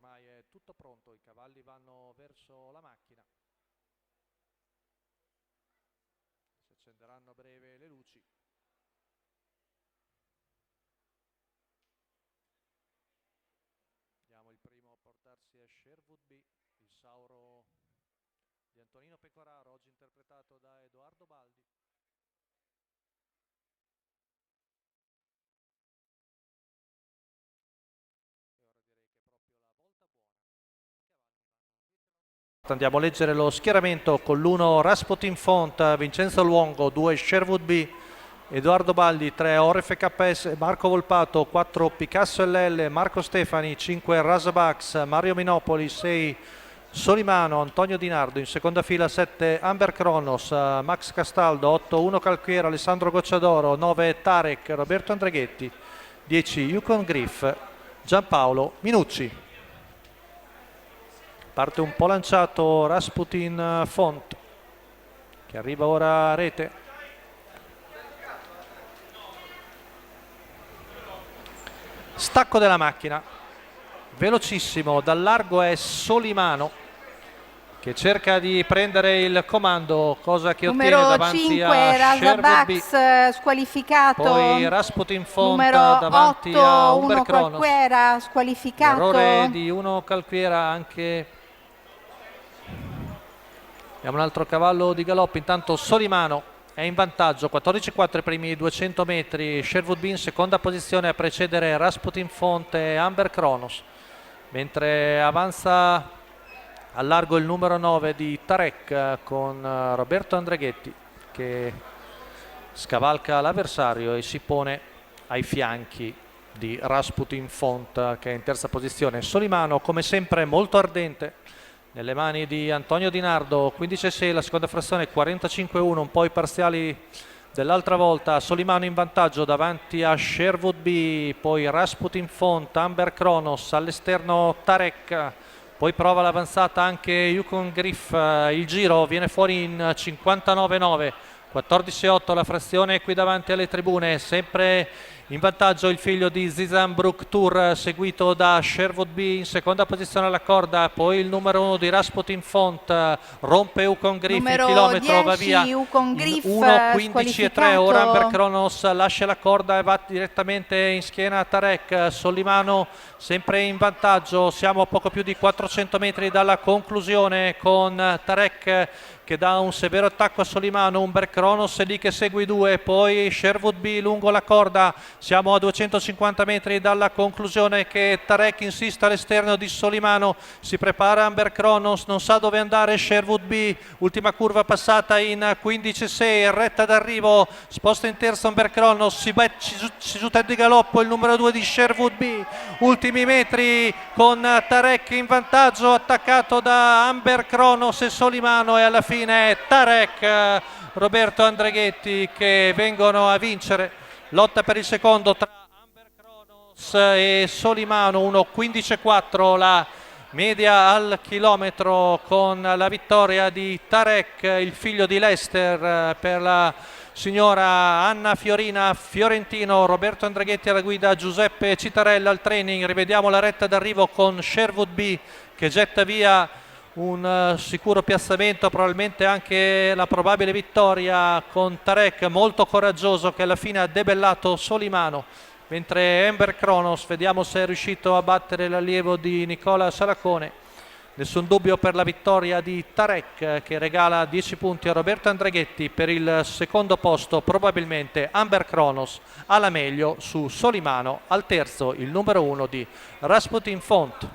ormai è tutto pronto, i cavalli vanno verso la macchina. Si accenderanno a breve le luci. Vediamo il primo a portarsi a Sherwood B, il Sauro di Antonino Pecoraro, oggi interpretato da Edoardo Baldi. E ora direi che è proprio la volta buona. Andiamo a leggere lo schieramento con l'1 Rasputin Font, Vincenzo Luongo, 2 Sherwood B, Edoardo Baldi, 3 ORFKS, Marco Volpato, 4 Picasso LL, Marco Stefani, 5 Rasabax, Mario Minopoli, 6 Solimano, Antonio Di Nardo, in seconda fila 7 Amber Kronos, Max Castaldo, 8 1 Calchiera, Alessandro Gocciadoro, 9 Tarek, Roberto Andreghetti, 10 Yukon Griff, Giampaolo Minucci. Parte un po' lanciato Rasputin Font, che arriva ora a rete. Stacco della macchina, velocissimo, dal largo è Solimano che cerca di prendere il comando, cosa che ottiene davanti 5, a Sherwood B. Squalificato. Poi Rasputin Font numero davanti 8, a Umber uno Kronos. Calquiera, squalificato. Errore di uno Calquiera anche. Abbiamo un altro cavallo di galoppo, intanto Solimano è in vantaggio, 14,4 i primi 200 metri, Sherwood B in seconda posizione a precedere Rasputin Font e Amber Kronos, mentre avanza al largo il numero 9 di Tarek con Roberto Andreghetti che scavalca l'avversario e si pone ai fianchi di Rasputin Font che è in terza posizione. Solimano come sempre molto ardente, nelle mani di Antonio Di Nardo, 15,6 la seconda frazione, 45,1 un po' i parziali dell'altra volta. Solimano in vantaggio davanti a Sherwood B, poi Rasputin Font, Amber Kronos, all'esterno Tarek, poi prova l'avanzata anche Yukon Griff, il giro viene fuori in 59,9, 14,8 la frazione qui davanti alle tribune, sempre in vantaggio il figlio di Zizan Brook Tour, seguito da Sherwood B in seconda posizione alla corda, poi il numero 1 di Rasputin Font, rompe Yukon Griff, il chilometro va via 1,15,3, ora Amber Kronos lascia la corda e va direttamente in schiena a Tarek. Solimano sempre in vantaggio, siamo a poco più di 400 metri dalla conclusione con Tarek che dà un severo attacco a Solimano, Umber Kronos è lì che segue i due, poi Sherwood B lungo la corda, siamo a 250 metri dalla conclusione che Tarek insiste all'esterno di Solimano, si prepara Amber Kronos, non sa dove andare Sherwood B, ultima curva passata in 15,6, retta d'arrivo, sposta in terzo Amber Kronos, si giù di galoppo il numero 2 di Sherwood B, ultimi metri con Tarek in vantaggio, attaccato da Amber Kronos e Solimano e alla fine Tarek, Roberto Andreghetti che vengono a vincere. Lotta per il secondo tra Amber Kronos e Solimano, 1,15,4 la media al chilometro con la vittoria di Tarek, il figlio di Lester, per la signora Anna Fiorina Fiorentino, Roberto Andreghetti alla guida, Giuseppe Citarella al training. Rivediamo la retta d'arrivo con Sherwood B che getta via un sicuro piazzamento, probabilmente anche la probabile vittoria, con Tarek molto coraggioso che alla fine ha debellato Solimano, mentre Amber Kronos vediamo se è riuscito a battere l'allievo di Nicola Salacone. Nessun dubbio per la vittoria di Tarek che regala 10 punti a Roberto Andreghetti. Per il secondo posto probabilmente Amber Kronos alla meglio su Solimano, al terzo il numero 1 di Rasputin Font.